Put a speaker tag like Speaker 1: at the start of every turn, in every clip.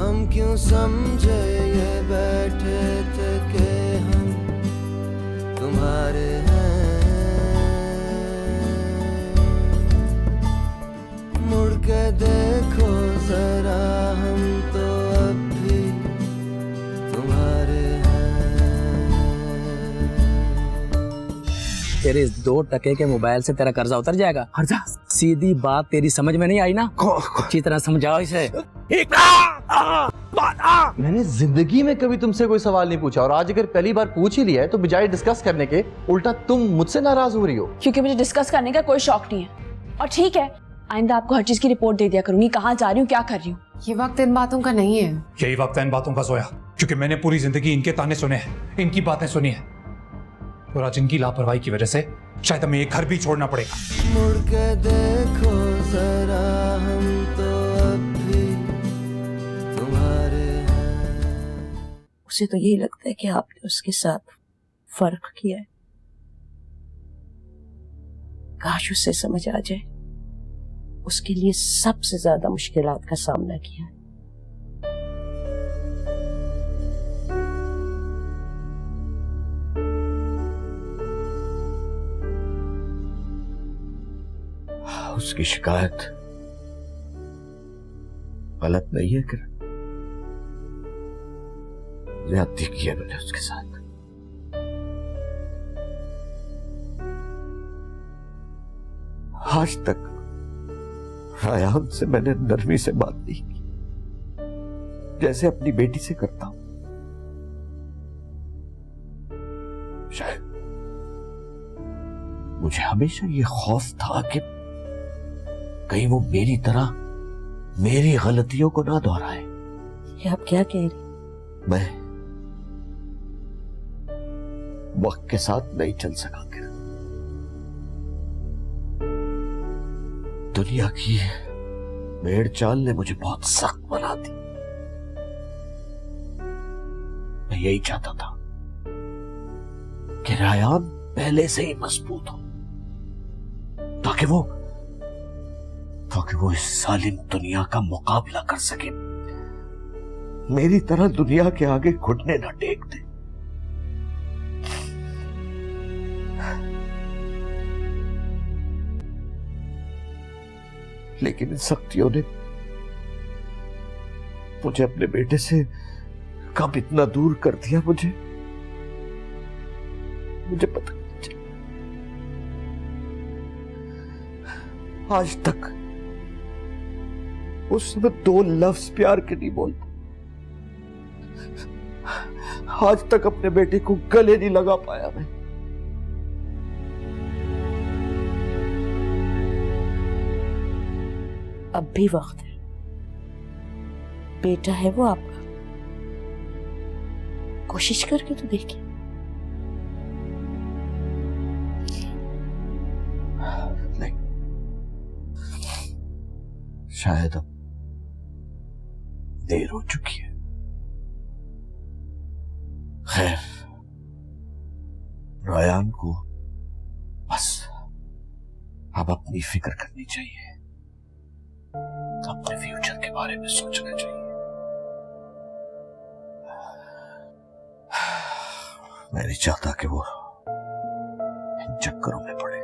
Speaker 1: हम क्यों समझे ये बैठे थे कि हम तुम्हारे हैं, मुड़ के देखो जरा हम तो अब भी तुम्हारे हैं।
Speaker 2: तेरे इस 2 टके के मोबाइल से तेरा कर्जा उतर जाएगा। कर्जा? सीधी बात तेरी समझ में नहीं आई ना? अच्छी तरह समझाओ इसे।
Speaker 3: मैंने जिंदगी में कभी तुमसे कोई सवाल नहीं पूछा और आज अगर पहली बार पूछ ही लिया है तो बजाय डिस्कस करने के उल्टा तुम मुझसे नाराज हो रही हो।
Speaker 4: क्योंकि मुझे डिस्कस करने का कोई शौक नहीं है। और ठीक है, आइंदा आपको हर चीज की रिपोर्ट दे दिया करूंगी, कहाँ जा रही हूँ, क्या कर रही हूँ।
Speaker 5: ये वक्त इन बातों का नहीं है।
Speaker 6: यही वक्त है इन बातों का सोया, क्योंकि मैंने पूरी जिंदगी इनके ताने सुने हैं, इनकी बातें सुनी हैं, और आज इनकी लापरवाही की वजह से शायद हमें एक घर भी छोड़ना पड़ेगा।
Speaker 1: मुड़ के देखो जरा हम तो अब भी तुम्हारे हैं।
Speaker 7: उसे तो यही लगता है कि आपने उसके साथ फर्क किया है। काश उसे समझ आ जाए उसके लिए सबसे ज्यादा मुश्किलात का सामना किया है।
Speaker 8: उसकी शिकायत गलत नहीं है कि ज्यादती की है मैंने उसके साथ। आज तक रायान से मैंने नरमी से बात नहीं की, जैसे अपनी बेटी से करता हूं। शायद मुझे हमेशा ये खौफ था कि कहीं वो मेरी तरह मेरी गलतियों को ना दोहराए।
Speaker 7: ये आप क्या कह रही?
Speaker 8: मैं वक्त के साथ नहीं चल सका। दुनिया की भेड़ चाल ने मुझे बहुत सख्त बना दी। मैं यही चाहता था कि रायान पहले से ही मजबूत हो, ताकि वो इस जालिम दुनिया का मुकाबला कर सके, मेरी तरह दुनिया के आगे घुटने न टेक दे। लेकिन इन सख्तियों ने मुझे अपने बेटे से कब इतना दूर कर दिया, मुझे पता नहीं चला। आज तक उसने 2 लफ्ज प्यार के नहीं बोल, आज तक अपने बेटे को गले नहीं लगा पाया मैं।
Speaker 7: अब भी वक्त है, बेटा है वो आपका, कोशिश करके तो देखिए।
Speaker 8: नहीं, शायद अब देर हो चुकी है। खैर, रायान को बस अब अपनी फिक्र करनी चाहिए, अपने फ्यूचर के बारे में सोचना चाहिए। मैं नहीं चाहता कि वो इन चक्करों में पड़े।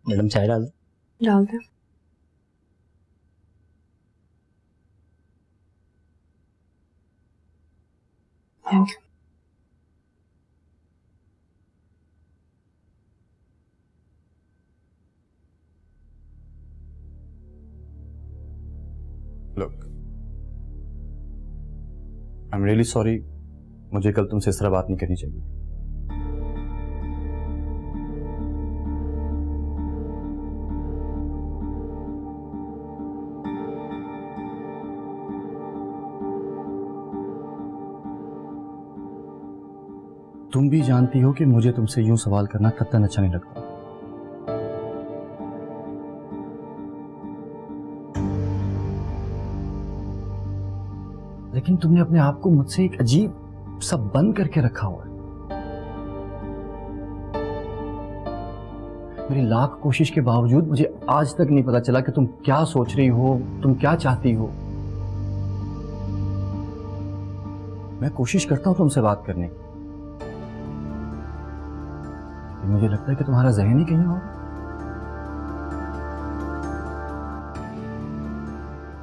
Speaker 2: मैडम चाय डाल
Speaker 4: दे। Thank you.
Speaker 3: Look, I'm really sorry, मुझे कल तुमसे इस तरह बात नहीं करनी चाहिए। तुम भी जानती हो कि मुझे तुमसे यूं सवाल करना कतई अच्छा नहीं लगता। लेकिन तुमने अपने आप को मुझसे एक अजीब सा बंद करके रखा हुआ है। मेरी लाख कोशिश के बावजूद मुझे आज तक नहीं पता चला कि तुम क्या सोच रही हो, तुम क्या चाहती हो। मैं कोशिश करता हूं तुमसे बात करने की, मुझे लगता है कि तुम्हारा ज़हन ही कहीं और।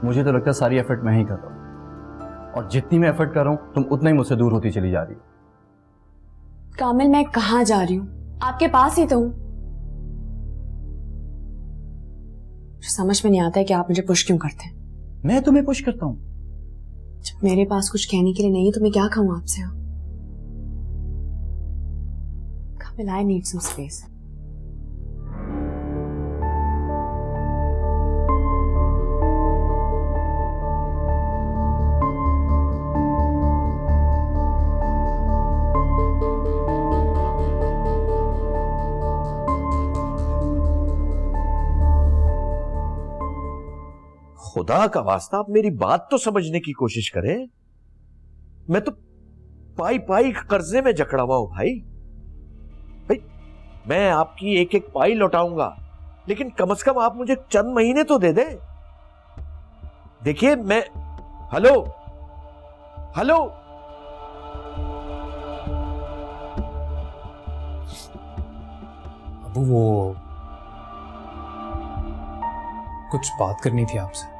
Speaker 3: मुझे तो लगता है सारी एफर्ट मैं ही कर रहा हूं, और जितनी मैं एफर्ट कर रहा हूं तुम उतना ही मुझसे दूर होती चली जा रही हो।
Speaker 4: कामिल, मैं कहाँ जा रही हूँ? आपके पास ही तो हूँ। समझ में नहीं आता है कि आप मुझे पुश क्यों करते हैं।
Speaker 3: मैं तुम्हें पुश करता हूं?
Speaker 4: जब मेरे पास कुछ कहने के लिए नहीं है तो मैं क्या कहूँ आपसे? कामिल, आई नीड सम स्पेस।
Speaker 8: खुदा का वास्ता आप मेरी बात तो समझने की कोशिश करें। मैं तो पाई पाई कर्जे में जकड़ा हुआ हूं भाई। मैं आपकी एक एक पाई लौटाऊंगा, लेकिन कम से कम आप मुझे चंद महीने तो दे दे। देखिए मैं हेलो हेलो
Speaker 6: अबू, वो कुछ बात करनी थी आपसे।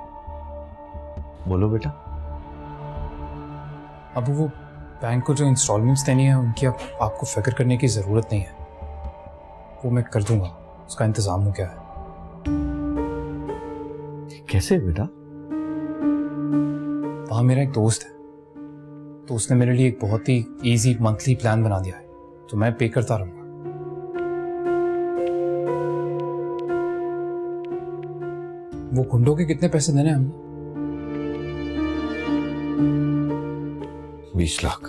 Speaker 8: बोलो बेटा।
Speaker 6: अबू, वो बैंक को जो इंस्टॉलमेंट्स देनी है उनकी अब आपको फिक्र करने की जरूरत नहीं है, वो मैं कर दूंगा, उसका इंतजाम हो गया है।
Speaker 8: कैसे बेटा?
Speaker 6: वहां मेरा एक दोस्त है, तो उसने मेरे लिए एक बहुत ही इजी मंथली प्लान बना दिया है, तो मैं पे करता रहूंगा। वो गुंडों के कितने पैसे देने हैं हमने?
Speaker 8: 20 लाख।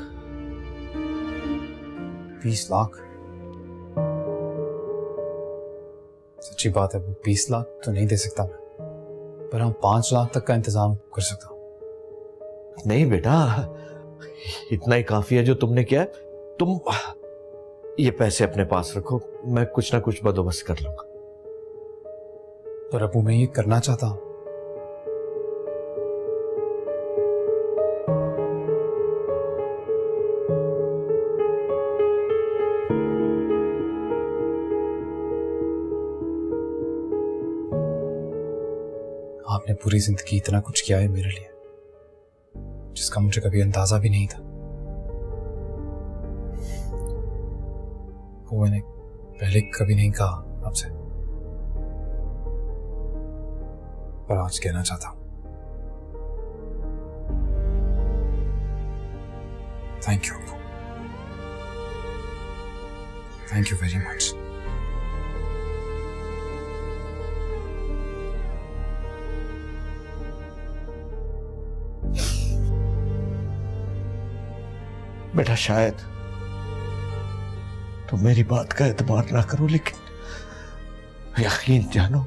Speaker 6: 20 लाख? सच्ची बात है, वो 20 लाख तो नहीं दे सकता मैं, पर हम 5 लाख तक का इंतजाम कर सकता हूं।
Speaker 8: नहीं बेटा, इतना ही काफी है जो तुमने किया है। तुम ये पैसे अपने पास रखो, मैं कुछ ना कुछ बंदोबस्त कर लूंगा।
Speaker 6: पर अबू, मैं ये करना चाहता हूं। आपने पूरी जिंदगी इतना कुछ किया है मेरे लिए, जिसका मुझे कभी अंदाजा भी नहीं था। वो मैंने पहले कभी नहीं कहा आपसे, पर आज कहना चाहता हूं। Thank you Abu, thank you very much.
Speaker 8: बेटा, शायद तुम मेरी बात का एतबार ना करो, लेकिन यकीन जानो,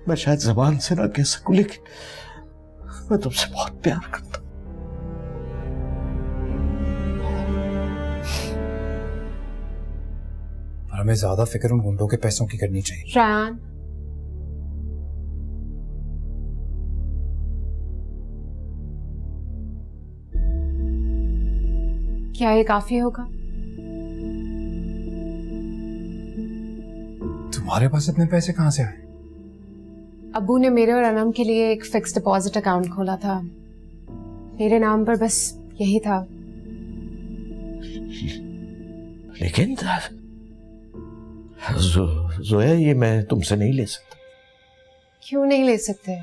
Speaker 8: मैं शायद जबान से ना कह सकूं, लेकिन मैं तुमसे बहुत प्यार करता हूं।
Speaker 6: पर हमें ज्यादा फिक्र उन गुंडों के पैसों की करनी चाहिए।
Speaker 5: रायान, क्या ये काफी होगा?
Speaker 6: तुम्हारे पास इतने पैसे कहां से आए?
Speaker 5: अब्बू ने मेरे और अनम के लिए एक फिक्स डिपॉजिट अकाउंट खोला था, मेरे नाम पर बस यही था।
Speaker 8: लेकिन जोया, ये मैं तुमसे नहीं ले सकता।
Speaker 5: क्यों नहीं ले सकते?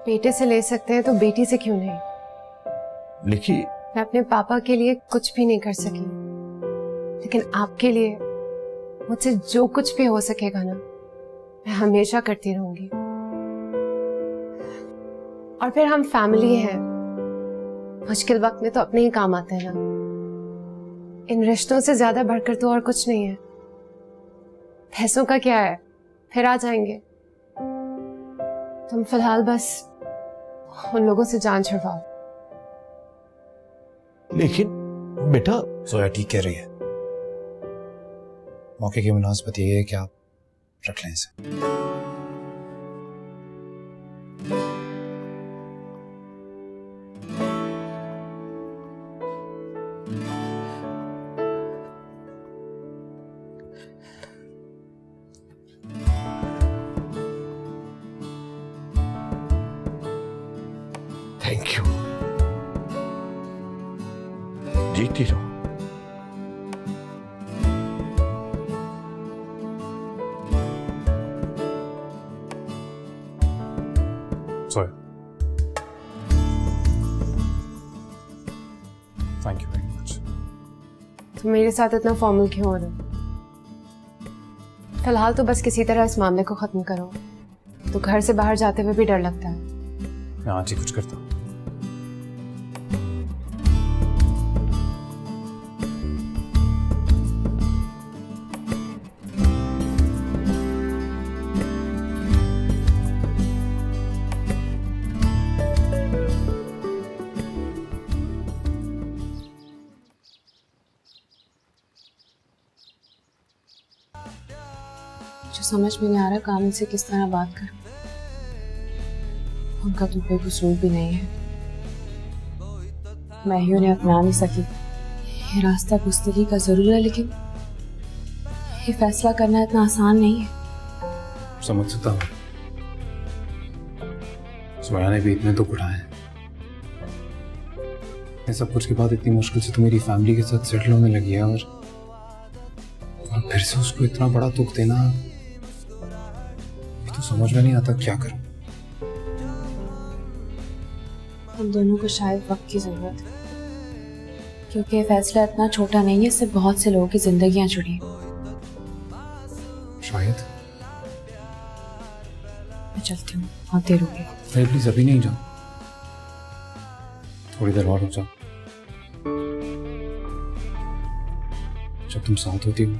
Speaker 5: बेटे से ले सकते हैं तो बेटी से क्यों नहीं?
Speaker 8: लिखी,
Speaker 5: मैं अपने पापा के लिए कुछ भी नहीं कर सकी, लेकिन आपके लिए मुझसे जो कुछ भी हो सकेगा ना, मैं हमेशा करती रहूंगी। और फिर हम फैमिली हैं, मुश्किल वक्त में तो अपने ही काम आते हैं ना। इन रिश्तों से ज्यादा बढ़कर तो और कुछ नहीं है। पैसों का क्या है, फिर आ जाएंगे। तुम फिलहाल बस उन लोगों से जान छुड़वाओ।
Speaker 8: लेकिन बेटा,
Speaker 6: जोया ठीक कह रही है। मौके की मुनासिबत ये है कि आप रख लें इसे।
Speaker 8: Thank you. जीती रहो।
Speaker 6: Zoya, thank you very much.
Speaker 5: तुम मेरे साथ इतना फॉर्मल क्यों हो रहे हो? फिलहाल तो बस किसी तरह इस मामले को खत्म करो। तो घर से बाहर जाते हुए भी डर लगता है।
Speaker 6: मैं आज ही कुछ करता हूँ।
Speaker 4: जो समझ में नहीं आ रहा कामिल से किस तरह बात करूं। उनका तो कोई कसूर भी नहीं है, मैं ही उन्हें अपना नहीं सकी। ये रास्ता गुस्तगी का जरूर है, लेकिन ये फैसला करना इतना आसान नहीं है।
Speaker 6: समझ सकता हूँ। जोया ने भी इतने दुख उठाए हैं। ये सब कुछ के बाद इतनी मुश्किल से तो मेरी फैमिली के साथ सेटल होने लगी है, और फिर से उसको इतना बड़ा दुख देना, तो समझ में नहीं आता क्या करूं।
Speaker 4: हम दोनों को शायद वक्त की जरूरत है, क्योंकि ये फैसला इतना छोटा नहीं है, इससे बहुत से लोगों की जिंदगियां जुड़ी हैं।
Speaker 6: शायद।
Speaker 4: मैं चलती हूँ, बहुत देर हो गई।
Speaker 6: नहीं प्लीज, अभी नहीं जाओ, थोड़ी देर और रुक जाओ। जब तुम साथ होती हो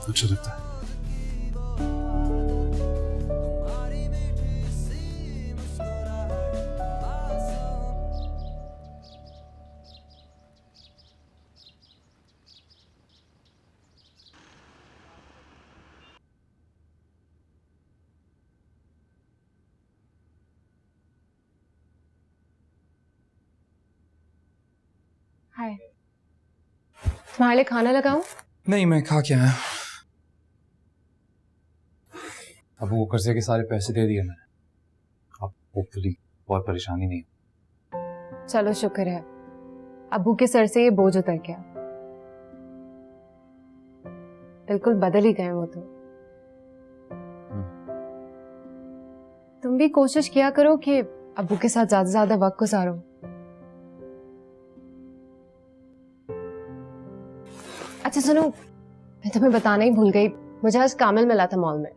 Speaker 6: अच्छा लगता है।
Speaker 5: हाय, तुम्हारे लिए खाना लगाऊं?
Speaker 6: नहीं, मैं खा के आया। अब वो कर्जे के सारे पैसे दे दिए मैंने। अब होपफुली बहुत परेशानी नहीं।
Speaker 5: चलो शुक्र है, अबू के सर से ये बोझ उतर गया। बिल्कुल बदल ही गए वो तो। तुम भी कोशिश किया करो कि अबू के साथ ज्यादा से ज्यादा वक्त गुजारो। अच्छा सुनो, मैं तुम्हें बताना ही भूल गई, मुझे आज कामिल मिला था मॉल में।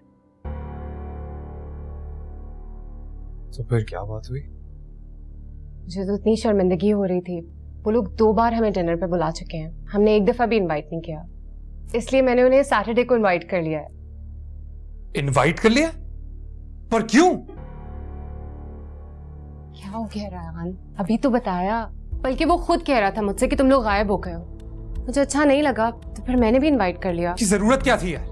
Speaker 6: तो फिर क्या बात हुई?
Speaker 5: मुझे तो इतनी शर्मिंदगी हो रही थी। वो लोग 2 बार हमें डिनर पे बुला चुके हैं, हमने एक दफा भी इनवाइट नहीं किया। इसलिए मैंने उन्हें सैटरडे को इनवाइट कर लिया है।
Speaker 6: इनवाइट कर लिया? पर क्यों?
Speaker 5: क्या हो गया रायहान, अभी तो बताया। बल्कि वो खुद कह रहा था मुझसे कि तुम लोग गायब हो गए हो। मुझे अच्छा नहीं लगा, तो फिर मैंने भी इनवाइट कर लिया।
Speaker 6: की जरूरत क्या थी यार?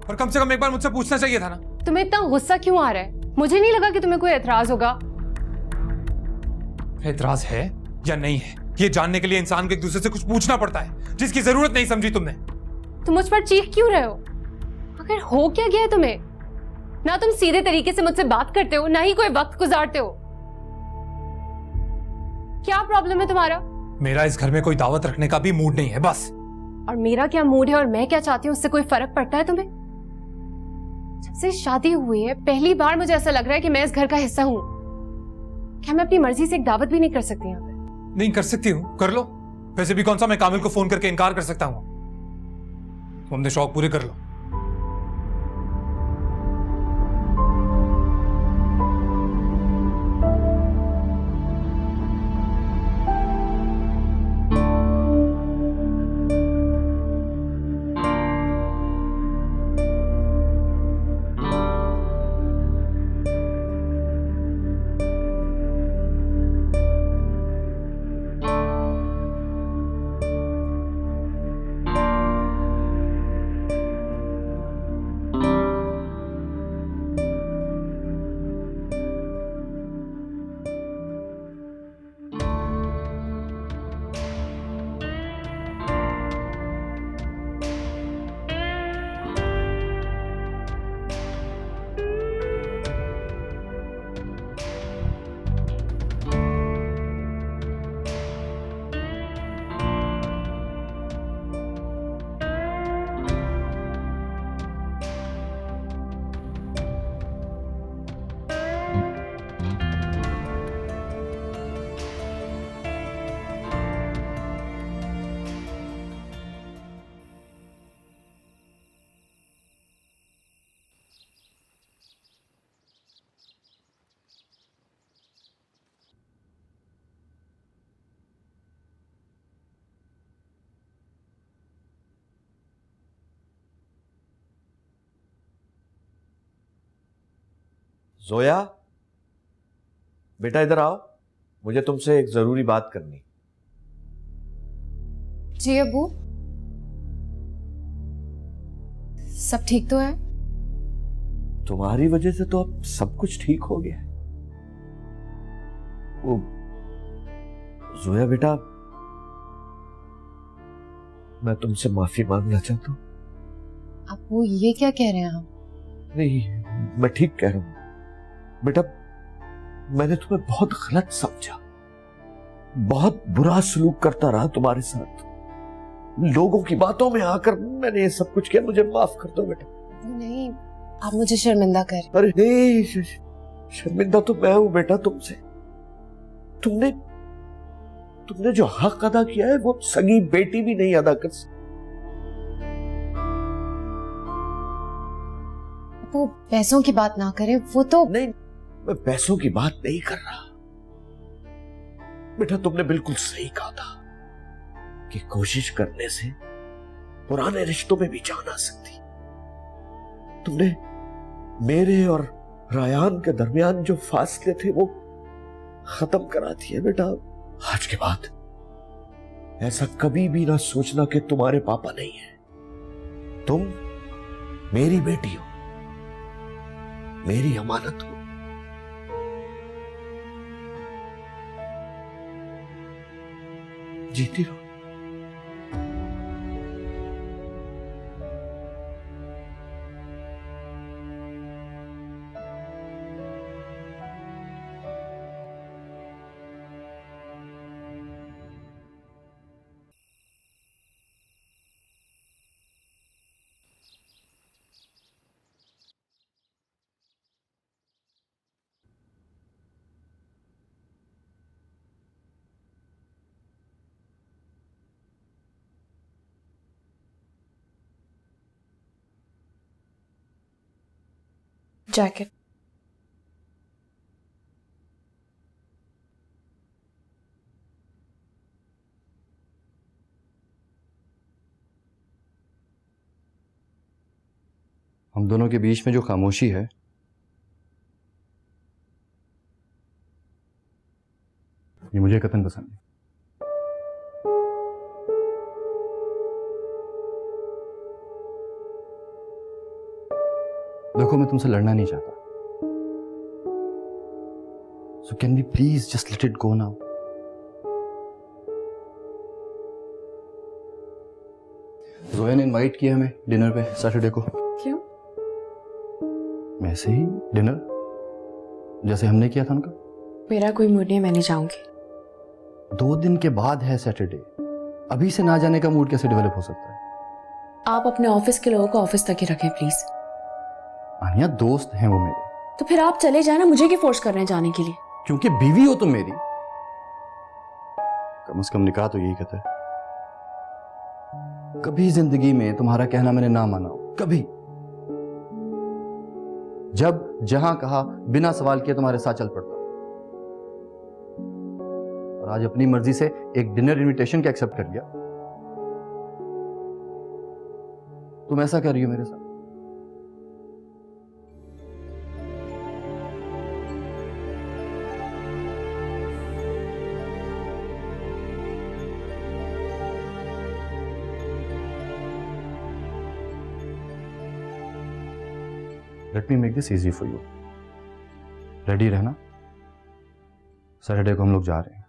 Speaker 6: और कम से कम एक बार मुझसे पूछना चाहिए था ना।
Speaker 5: तुम्हें इतना गुस्सा क्यों आ रहा है? मुझे नहीं लगा कि तुम्हें कोई एतराज होगा।
Speaker 6: एतराज है या नहीं है, ये जानने के लिए इंसान को एक दूसरे से कुछ पूछना पड़ता है, जिसकी जरूरत नहीं समझी तुमने।
Speaker 5: तुम मुझ पर चीख क्यों रहे हो? आखिर हो क्या गया है तुम्हें? ना तुम सीधे तरीके से मुझसे बात करते हो, ना ही कोई वक्त गुजारते हो। क्या प्रॉब्लम है तुम्हारा?
Speaker 6: मेरा इस घर में कोई दावत रखने का भी मूड नहीं है, बस।
Speaker 5: और मेरा क्या मूड है और मैं क्या चाहती हूँ, उससे कोई फर्क पड़ता है तुम्हें? जब से शादी हुई है पहली बार मुझे ऐसा लग रहा है कि मैं इस घर का हिस्सा हूँ। क्या मैं अपनी मर्जी से एक दावत भी नहीं कर सकती यहाँ पे?
Speaker 6: नहीं कर सकती हूँ, कर लो। वैसे भी कौन सा मैं कामिल को फोन करके इनकार कर सकता हूँ? तुम अपने शौक पूरे कर लो।
Speaker 8: जोया, बेटा इधर आओ, मुझे तुमसे एक जरूरी बात करनी।
Speaker 5: जी अबू, सब ठीक तो है?
Speaker 8: तुम्हारी वजह से तो अब सब कुछ ठीक हो गया है। वो जोया बेटा, मैं तुमसे माफी मांगना चाहता हूँ।
Speaker 5: अबू ये क्या कह रहे हैं आप?
Speaker 8: नहीं, मैं ठीक कह रहा हूं बेटा। मैंने तुम्हें बहुत गलत समझा, बहुत बुरा सलूक करता रहा तुम्हारे साथ, लोगों की बातों में आकर मैंने ये सब कुछ किया। मुझे माफ कर दो बेटा।
Speaker 5: नहीं, आप मुझे शर्मिंदा कर।
Speaker 8: अरे नहीं, शर्मिंदा तो मैं हूं बेटा तुमसे। तुमने जो हक अदा किया है वो सगी बेटी भी नहीं अदा कर सकती।
Speaker 5: वो पैसों की बात ना करें, वो तो
Speaker 8: नहीं, मैं पैसों की बात नहीं कर रहा बेटा। तुमने बिल्कुल सही कहा था कि कोशिश करने से पुराने रिश्तों में भी जान आ सकती। तुमने मेरे और रायान के दरमियान जो फासले थे वो खत्म करा दिए बेटा। आज के बाद ऐसा कभी भी ना सोचना कि तुम्हारे पापा नहीं है। तुम मेरी बेटी हो, मेरी अमानत हो। जीती रहो।
Speaker 4: जैकेट।
Speaker 9: हम दोनों के बीच में जो खामोशी है ये मुझे कतई पसंद नहीं। देखो, मैं तुमसे लड़ना नहीं चाहता, so can we please just let it go now. Zoya ने इनवाइट किया हमें डिनर पे सैटरडे को।
Speaker 4: क्यों?
Speaker 9: वैसे ही डिनर जैसे हमने किया था उनका।
Speaker 4: मेरा कोई मूड नहीं, मैं नहीं जाऊंगी।
Speaker 9: 2 दिन के बाद है सैटरडे, अभी से ना जाने का मूड कैसे डेवलप हो सकता है?
Speaker 4: आप अपने ऑफिस के लोगों को ऑफिस तक ही रखें प्लीज।
Speaker 9: आनिया, दोस्त हैं वो मेरे।
Speaker 4: तो फिर आप चले जाए ना, मुझे क्यों फोर्स कर रहे हैं जाने के लिए?
Speaker 9: क्योंकि बीवी हो तुम मेरी। कम से कम निकाह तो यही कहता है। कभी जिंदगी में तुम्हारा कहना मैंने ना माना हो, कभी। जब जहां कहा बिना सवाल किए तुम्हारे साथ चल पड़ता, और आज अपनी मर्जी से एक डिनर इनविटेशन का एक्सेप्ट कर लिया। तुम ऐसा कर रही हो मेरे साथ। Let me make this easy for you. Ready रहना, सैटरडे को हम लोग जा रहे हैं।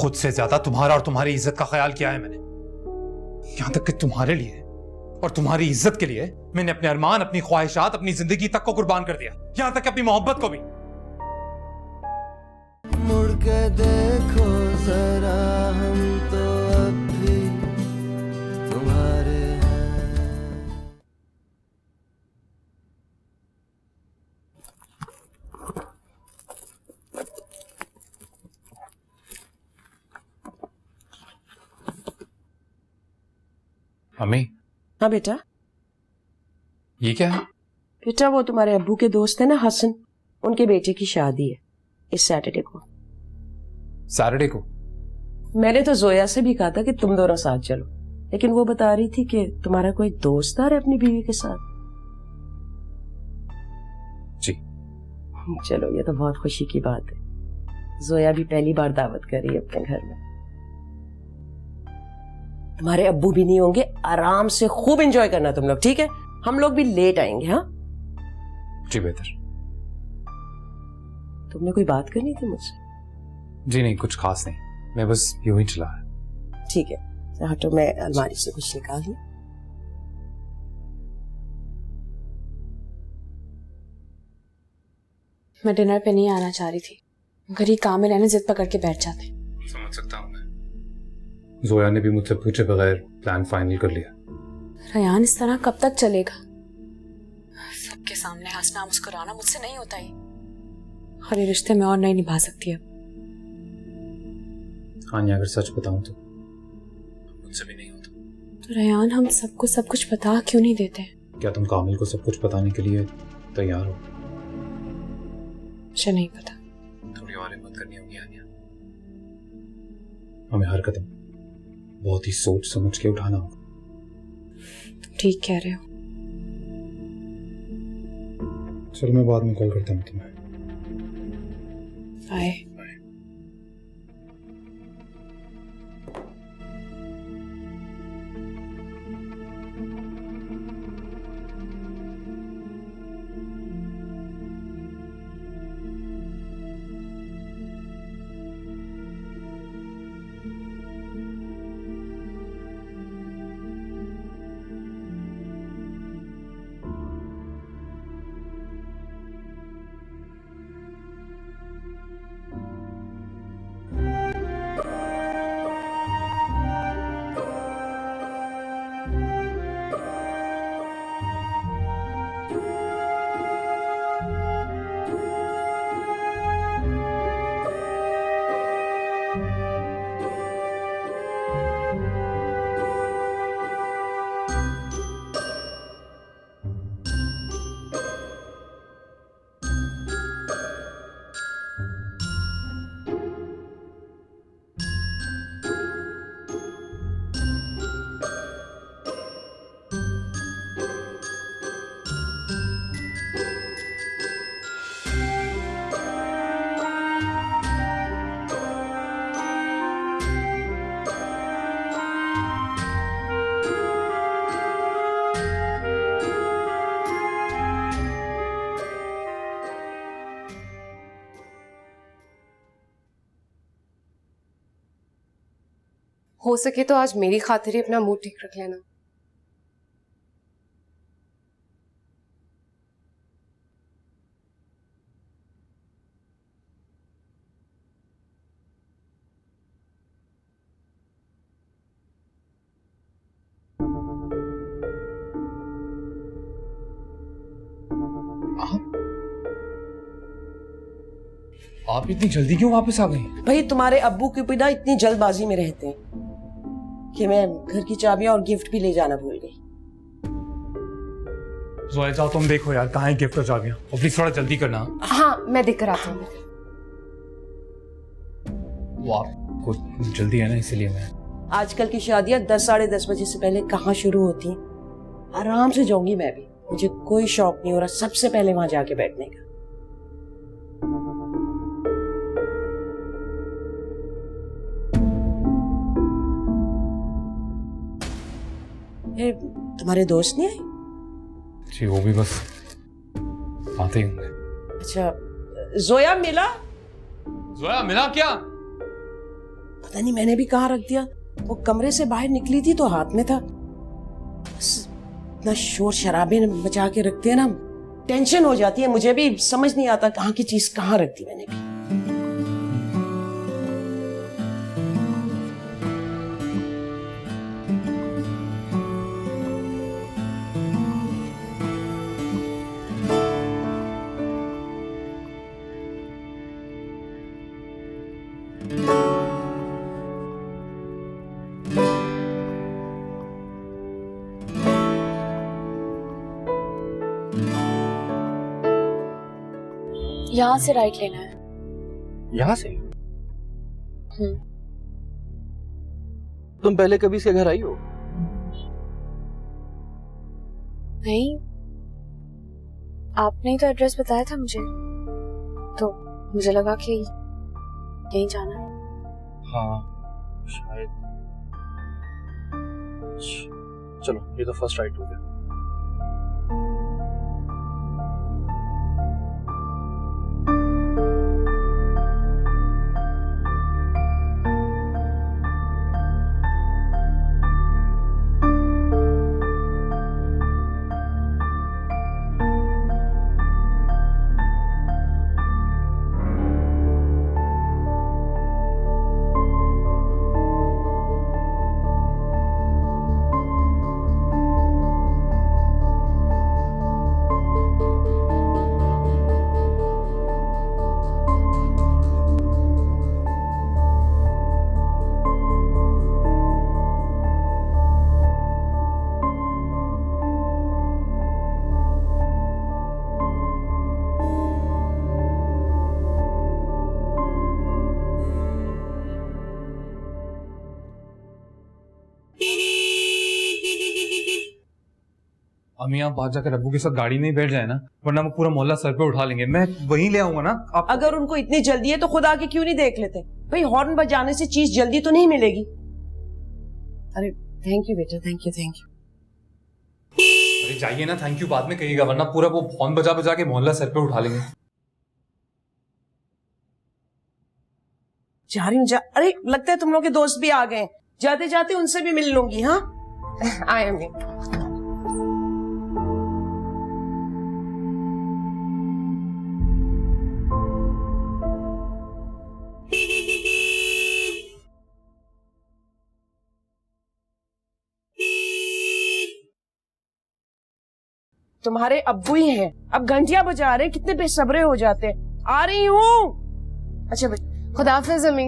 Speaker 6: खुद से ज्यादा तुम्हारा और तुम्हारी इज्जत का ख्याल किया है मैंने। यहां तक कि तुम्हारे लिए और तुम्हारी इज्जत के लिए मैंने अपने अरमान, अपनी ख्वाहिशात, अपनी जिंदगी तक को कुर्बान कर दिया, यहां तक कि अपनी मोहब्बत को भी।
Speaker 1: मुड़ के देखो जरा, हम तो अब भी तुम्हारे हैं।
Speaker 6: अम्मी,
Speaker 7: हाँ बेटा।
Speaker 6: ये क्या है?
Speaker 7: बेटा वो तुम्हारे अब्बू के दोस्त है ना हसन, उनके बेटे की शादी है इस सैटरडे को।
Speaker 6: सैटरडे को?
Speaker 7: मैंने तो जोया से भी कहा था कि तुम दोनों साथ चलो, लेकिन वो बता रही थी कि तुम्हारा कोई दोस्त आ रहा है अपनी बीवी के साथ।
Speaker 6: जी।
Speaker 7: चलो ये तो बहुत खुशी की बात है। जोया भी पहली बार दावत कर रही है अपने घर में। तुम्हारे अब्बू भी नहीं होंगे, आराम से खूब एंजॉय करना तुम लोग, ठीक है? हम लोग भी लेट आएंगे। हाँ
Speaker 6: जी बेहतर।
Speaker 7: तुमने कोई बात करनी थी मुझसे?
Speaker 6: जी नहीं, कुछ खास नहीं, मैं बस यूं ही चला है।
Speaker 7: ठीक है, हटो, मैं अलमारी से कुछ निकाल लूं।
Speaker 4: मैं डिनर पे नहीं आना चाह रही थी, घर ही काम में रहने जिद पकड़ के बैठ जाते।
Speaker 6: समझ सकता हूँ मैं। जोया ने भी मुझसे पूछे बगैर प्लान फाइनल कर लिया।
Speaker 4: रयान इस तरह कब तक चलेगा? सबके सामने हंसना मुस्कुराना मुझसे नहीं होता ही, और ये रिश्ते में और नहीं निभा सकती अब।
Speaker 6: हाँ, अगर सच बताऊं तो मुझसे भी नहीं होता।
Speaker 4: तो रयान, हम सबको सब कुछ बता क्यों नहीं देते?
Speaker 6: क्या तुम कामिल को सब कुछ बताने के लिए तैयार हो?
Speaker 4: मुझे नहीं पता।
Speaker 6: थोड़ी और हिम्मत करनी होगी आनिया। हमें हर कदम बहुत ही सोच समझ के उठाना होगा।
Speaker 4: तुम ठीक कह रहे हो।
Speaker 6: चलो मैं बाद में कॉल करता हूँ तुम्हें।
Speaker 4: बाय।
Speaker 5: हो सके तो आज मेरी खातिर ही अपना मूड ठीक रख लेना।
Speaker 6: आप इतनी जल्दी क्यों वापस आ गई?
Speaker 7: भाई तुम्हारे अब्बू के बिना इतनी जल्दबाजी में रहते हैं कि मैं घर की चाबियां और गिफ्ट भी ले जाना भूल गई।
Speaker 6: जोया जाओ तुम देखो यार, कहाँ है गिफ्ट और चाबियां, और प्लीज थोड़ा जल्दी करना।
Speaker 5: हाँ मैं देख कर आता हूँ।
Speaker 6: वो आपको जल्दी है ना, इसीलिए मैं।
Speaker 7: आजकल की शादियां 10 साढ़े 10 बजे से पहले कहाँ शुरू होती हैं। आराम से जाऊंगी मैं भी, मुझे कोई शौक नहीं हो रहा सबसे पहले वहां जाके बैठने का। ये तुम्हारे दोस्त नहीं आए?
Speaker 6: जी वो भी बस आते ही होंगे।
Speaker 7: अच्छा, जोया मिला?
Speaker 6: जोया मिला क्या?
Speaker 7: पता नहीं मैंने भी कहाँ रख दिया। वो कमरे से बाहर निकली थी तो हाथ में था। बस इतना शोर शराबे मचा के रखते हैं ना, टेंशन हो जाती है। मुझे भी समझ नहीं आता कहाँ की चीज कहाँ रख दी मैंने भी।
Speaker 4: यहाँ से राइट लेना है।
Speaker 3: यहाँ से? तुम पहले कभी इसके घर आई हो?
Speaker 4: नहीं, आपने ही तो एड्रेस बताया था मुझे, तो मुझे लगा कि यहीं जाना है।
Speaker 3: हाँ शायद। चलो ये तो फर्स्ट राइट हो गया।
Speaker 6: अम्मी आप बाहर जाकर अब्बू के साथ गाड़ी में ही बैठ जाए ना, वरना वो पूरा मोहल्ला सर पे उठा लेंगे। मैं वहीं ले आऊंगा ना। आप
Speaker 7: अगर उनको इतनी जल्दी है तो खुद आके क्यों नहीं देख लेते? भाई हॉर्न बजाने से चीज जल्दी तो नहीं मिलेगी। अरे थैंक यू बेटा, थैंक यू थैंक यू।
Speaker 6: अरे जाइए ना, थैंक यू बाद में कहिएगा, वरना पूरा वो हॉर्न बजा बजा के मोहल्ला सर पे उठा लेंगे।
Speaker 7: जा रही हूँ अरे लगता है तुम लोग के दोस्त भी आ गए। जाते जाते उनसे भी मिल लूंगी। हाँ आए अम्मी। तुम्हारे अब्बू ही हैं, अब घंटियां बजा रहे हैं, कितने बेसब्रे हो जाते हैं। आ रही हूँ। अच्छा बेटा,
Speaker 5: खुदाफिज अम्मी।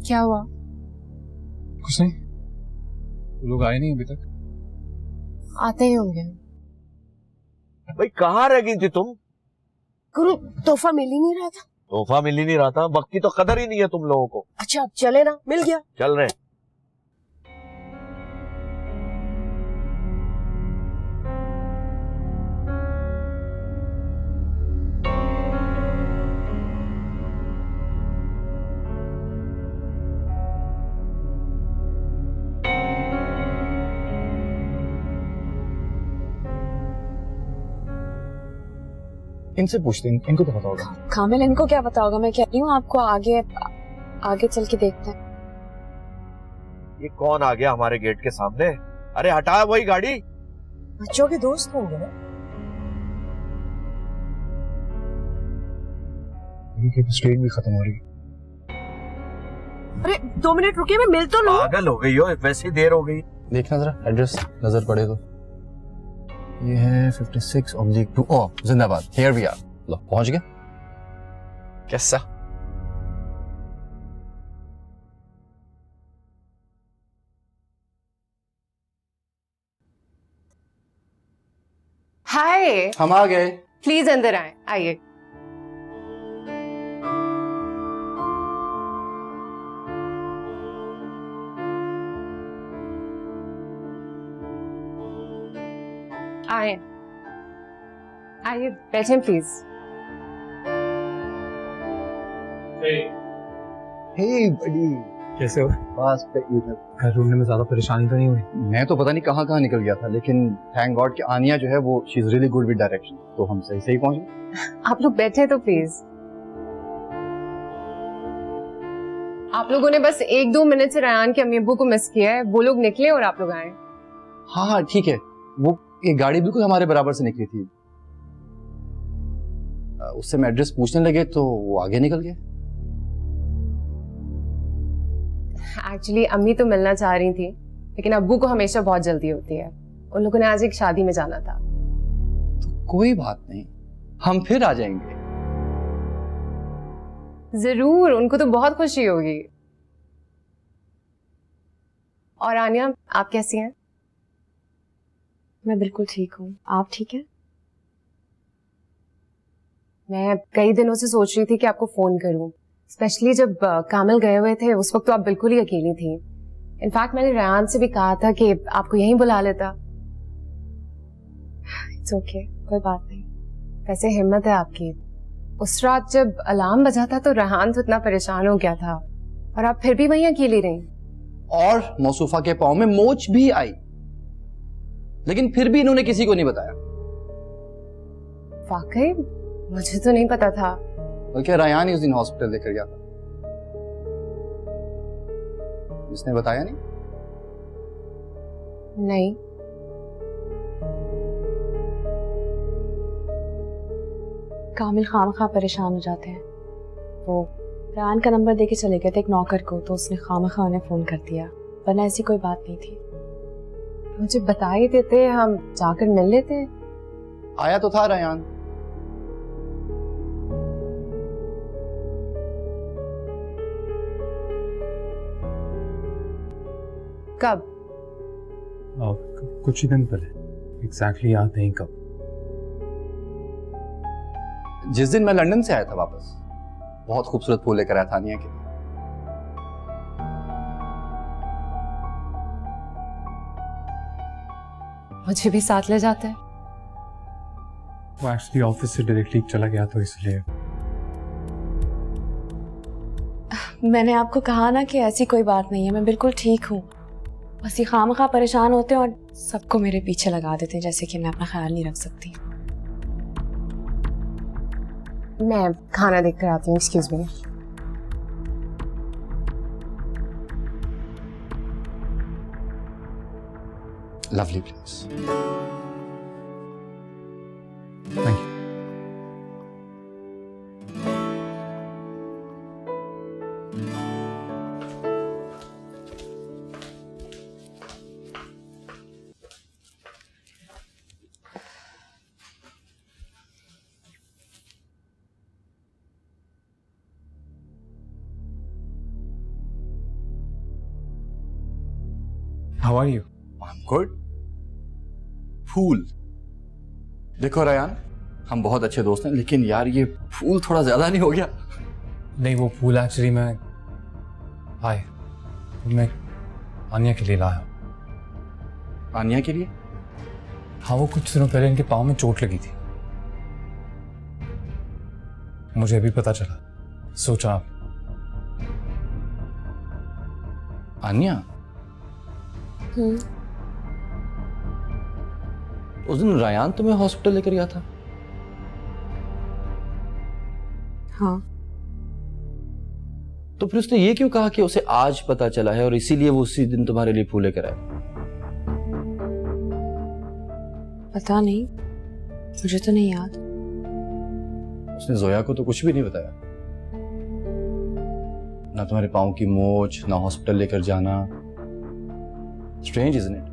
Speaker 5: क्या हुआ?
Speaker 6: कुछ नहीं, लोग आए नहीं अभी तक।
Speaker 5: आते ही होंगे।
Speaker 8: भाई कहाँ रह गई थी तुम?
Speaker 7: गुरु तोहफा मिल ही नहीं रहा था।
Speaker 8: तोहफा मिल ही नहीं रहा था, वक्त की तो कदर ही नहीं है तुम लोगों को।
Speaker 7: अच्छा अब चले ना, मिल गया।
Speaker 8: चल रहे।
Speaker 9: इनसे पूछते हैं, इनको तो पता होगा।
Speaker 4: कामिल इनको क्या पता होगा? मैं कह रही हूँ आपको आगे चल के देखते हैं।
Speaker 8: ये कौन आ गया हमारे गेट के सामने? अरे हटाया वही गाड़ी।
Speaker 7: बच्चों के दोस्त होंगे ना।
Speaker 9: स्ट्रेन भी खत्म हो रही।
Speaker 7: अरे 2 मिनट रुकिए, मैं मिल तो लूं।
Speaker 8: पागल हो गई हो, वैसे ही देर हो गई।
Speaker 3: देखना जरा एड्रेस, नजर पड़े तो। ये है 56/2। ओह जिंदाबाद, हियर वी आर। लो पहुंच गए। कैसा?
Speaker 5: हाय,
Speaker 3: हम आ गए।
Speaker 5: प्लीज अंदर आए, आइए। आए आइए, बैठे प्लीज।
Speaker 3: हे बड़ी,
Speaker 6: कैसे हो?
Speaker 3: बस इधर।
Speaker 6: घर ढूंढने में ज्यादा परेशानी तो नहीं हुई?
Speaker 3: मैं तो पता नहीं कहाँ कहाँ निकल गया था, लेकिन थैंक गॉड कि आनिया जो है वो she is really good with direction, तो हम सही सही पहुंच गए।
Speaker 5: आप लोग बैठे तो प्लीज। आप लोगों ने बस 1-2 मिनट से रायान के अम्मी अब्बू को मिस किया है, वो लोग निकले और आप लोग आए।
Speaker 3: हाँ हाँ ठीक है, वो एक गाड़ी बिल्कुल हमारे बराबर से निकली थी, उससे मैं एड्रेस पूछने लगे तो वो आगे निकल गए।
Speaker 5: एक्चुअली अम्मी तो मिलना चाह रही थी, लेकिन अब्बू को हमेशा बहुत जल्दी होती है। उन लोगों ने आज एक शादी में जाना था।
Speaker 3: तो कोई बात नहीं, हम फिर आ जाएंगे।
Speaker 5: जरूर, उनको तो बहुत खुशी होगी। और आनिया, आप कैसी हैं?
Speaker 4: मैं बिल्कुल ठीक हूँ, आप ठीक हैं?
Speaker 5: मैं कई दिनों से सोच रही थी कि आपको फोन करूं, स्पेशली जब कामिल गए हुए थे, उस वक्त तो आप बिल्कुल ही अकेली थी। इनफैक्ट मैंने रायान से भी कहा था कि आपको यहीं बुला लेता। इट्स ओके, कोई बात नहीं। वैसे हिम्मत है आपकी। उस रात जब अलार्म बजा था तो रायान तो इतना परेशान हो गया था, और आप फिर भी वहीं अकेली रही।
Speaker 3: और मौसूफा के पांव में मोच भी आई, लेकिन फिर भी इन्होंने किसी को नहीं बताया।
Speaker 5: वाकई मुझे तो नहीं पता था।
Speaker 3: बल्कि रायान ही उस दिन हॉस्पिटल लेकर गया था, इसने बताया नहीं।
Speaker 5: नहीं,
Speaker 4: कामिल खामखा परेशान हो जाते हैं। वो रायान का नंबर देके चले गए थे एक नौकर को, तो उसने खामखा उन्हें फोन कर दिया, वरना ऐसी कोई बात नहीं थी।
Speaker 5: मुझे बता ही देते, हम जाकर मिल लेते।
Speaker 3: आया तो था रायान।
Speaker 5: कब?
Speaker 6: कुछ ही दिन पहले, एग्जैक्टली याद नहीं कब।
Speaker 3: जिस दिन मैं लंदन से आया था वापस, बहुत खूबसूरत फूल लेकर आया था आनिया के लिए।
Speaker 5: मुझे भी साथ ले जाते।
Speaker 6: वो एक्चुअली ऑफिस से डायरेक्टली चला गया तो इसलिए।
Speaker 4: मैंने आपको कहा ना कि ऐसी कोई बात नहीं है, मैं बिल्कुल ठीक हूँ। बस ये खामखा परेशान होते हैं और सबको मेरे पीछे लगा देते हैं, जैसे कि मैं अपना ख्याल नहीं रख सकती।
Speaker 5: मैं खाना देख कर आती हूँ, excuse me.
Speaker 3: Lovely place.
Speaker 6: Thank you. How are you?
Speaker 3: I'm good. फूल। देखो रायान, हम बहुत अच्छे दोस्त हैं, लेकिन यार ये फूल थोड़ा ज्यादा नहीं हो गया?
Speaker 6: नहीं, वो फूल एक्चुअली मैं आनिया के लिए लाया।
Speaker 3: आनिया के लिए?
Speaker 6: हाँ, वो कुछ दिनों पहले इनके पाँव में चोट लगी थी, मुझे अभी पता चला। सोचा
Speaker 3: आनिया, उस दिन रायान तुम्हें हॉस्पिटल लेकर गया था?
Speaker 4: हाँ।
Speaker 3: तो फिर उसने ये क्यों कहा कि उसे आज पता चला है और इसीलिए वो उसी दिन तुम्हारे लिए फूल लेकर आया?
Speaker 4: पता नहीं, मुझे तो नहीं याद।
Speaker 3: उसने जोया को तो कुछ भी नहीं बताया, ना तुम्हारे पाँव की मोच, ना हॉस्पिटल लेकर जाना। Strange isn't it?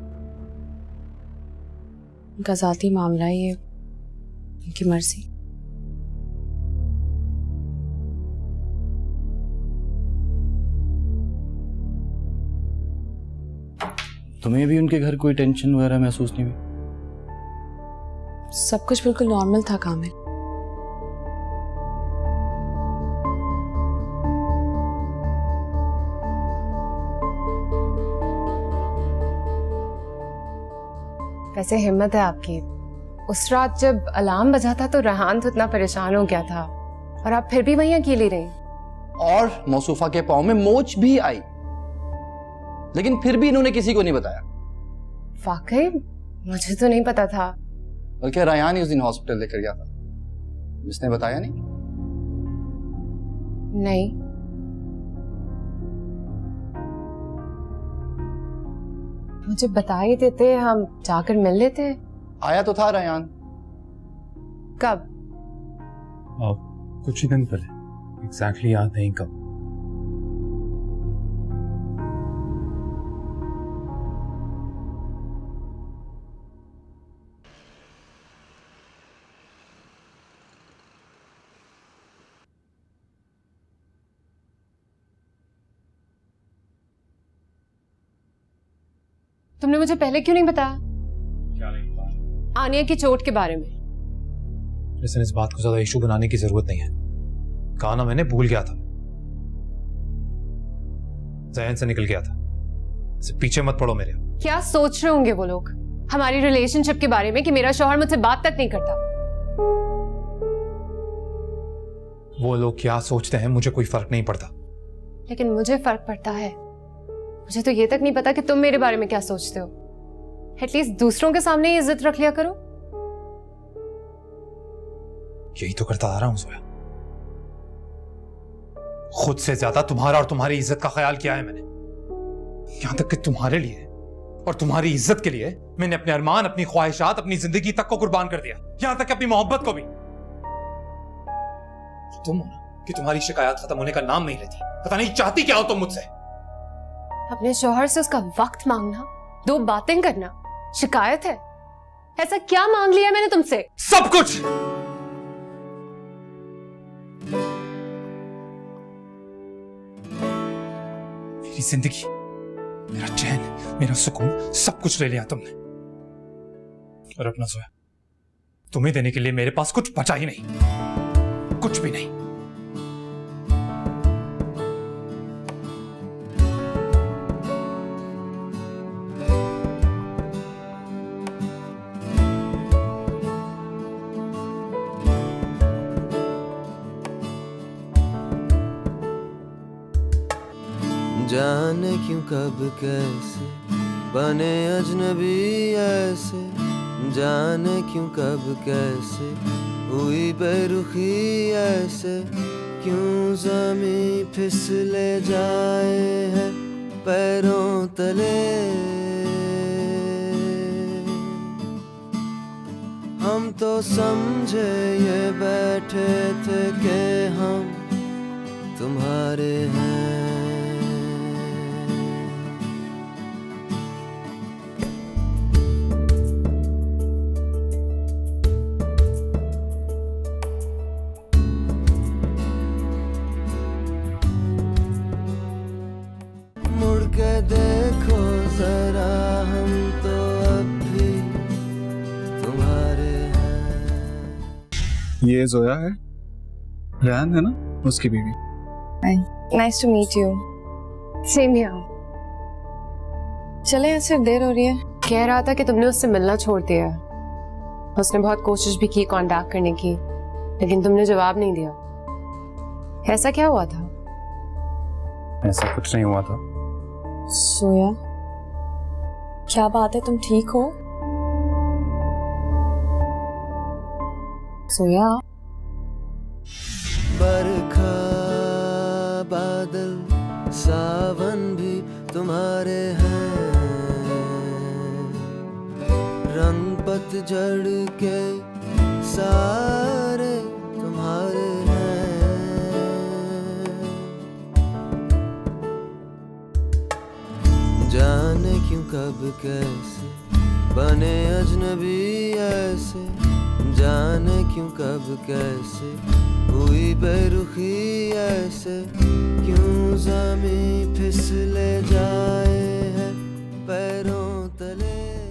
Speaker 4: उनका जाती मामला है ये, उनकी मर्जी।
Speaker 3: तुम्हें भी उनके घर कोई टेंशन वगैरह महसूस नहीं हुई?
Speaker 4: सब कुछ बिल्कुल नॉर्मल था कामिल।
Speaker 5: वैसे हिम्मत है आपकी। उस रात जब अलार्म बजा था तो रायान तो इतना परेशान हो गया था, और आप फिर भी वहीं अकेली रही।
Speaker 3: और मौसूफा के पाँव में मोच भी आई, लेकिन फिर भी इन्होंने किसी को नहीं बताया।
Speaker 5: वाकई मुझे तो नहीं पता था।
Speaker 3: बल्कि रायान ही उस दिन हॉस्पिटल लेकर गया था, इसने बताया नहीं।
Speaker 5: नहीं, मुझे बता ही देते, हम जाकर मिल लेते।
Speaker 3: आया तो था रायान।
Speaker 5: कब?
Speaker 6: कुछ ही दिन पहले, एग्जैक्टली याद नहीं कब।
Speaker 5: तुमने मुझे पहले क्यों नहीं बताया?
Speaker 6: क्या नहीं पता?
Speaker 5: आनिया की चोट के बारे में।
Speaker 6: लेकिन इस बात को ज्यादा इशू बनाने की जरूरत नहीं है। कहा ना, मैंने भूल गया था, जहन से निकल गया था। इसे पीछे मत पड़ो मेरे।
Speaker 5: क्या सोच रहे होंगे वो लोग हमारी रिलेशनशिप के बारे में कि मेरा शौहर मुझसे बात तक नहीं करता?
Speaker 6: वो लोग क्या सोचते हैं मुझे कोई फर्क नहीं पड़ता।
Speaker 5: लेकिन मुझे फर्क पड़ता है। मुझे तो ये तक नहीं पता कि तुम मेरे बारे में क्या सोचते हो। एटलीस्ट दूसरों के सामने ही इज्जत रख लिया करो।
Speaker 6: यही तो करता आ रहा हूं सोया। खुद से ज्यादा तुम्हारा और तुम्हारी इज्जत का ख्याल किया है मैंने। यहां तक कि तुम्हारे लिए और तुम्हारी इज्जत के लिए मैंने अपने अरमान, अपनी ख्वाहिशात, अपनी जिंदगी तक को कुर्बान कर दिया। यहां तक कि अपनी मोहब्बत को भी। तुम हो ना कि तुम्हारी शिकायत खत्म होने का नाम नहीं लेती। पता नहीं चाहती क्या हो तुम मुझसे।
Speaker 5: अपने शौहर से उसका वक्त मांगना, दो बातें करना शिकायत है? ऐसा क्या मांग लिया मैंने तुमसे?
Speaker 6: सब कुछ। मेरी जिंदगी, मेरा चैन, मेरा सुकून, सब कुछ ले लिया तुमने। और अपना सोया तुम्हें देने के लिए मेरे पास कुछ बचा ही नहीं, कुछ भी नहीं।
Speaker 1: जाने क्यों कब कैसे बने अजनबी ऐसे, जाने क्यों कब कैसे हुई बेरुखी ऐसे, क्यों ज़मीं फिसले जाए है पैरों तले। हम तो समझे ये बैठे थे कि हम तुम्हारे हैं। मुड़ के देखो जरा, हम तो अब भी तुम्हारे हैं।
Speaker 9: ये जोया है, रेहान है ना उसकी बीवी।
Speaker 4: Nice to meet you.
Speaker 5: Same here.
Speaker 4: चले, ऐसे देर हो रही है।
Speaker 5: कह रहा था कि तुमने उससे मिलना छोड़ दिया। उसने बहुत कोशिश भी की कांटेक्ट करने की, लेकिन तुमने जवाब नहीं दिया। ऐसा क्या हुआ था?
Speaker 9: ऐसा कुछ नहीं हुआ था।
Speaker 4: सोया, क्या बात है, तुम ठीक हो? सोया।
Speaker 1: बरखा बादल सावन भी तुम्हारे हैं, रंग पतझड़ के सारे तुम्हारे हैं। जाने क्यों कब कैसे बने अजनबी ऐसे, जाने क्यों कब कैसे हुई बेरुखी ऐसे, क्यों ज़मीं फिसले जाए है पैरों तले।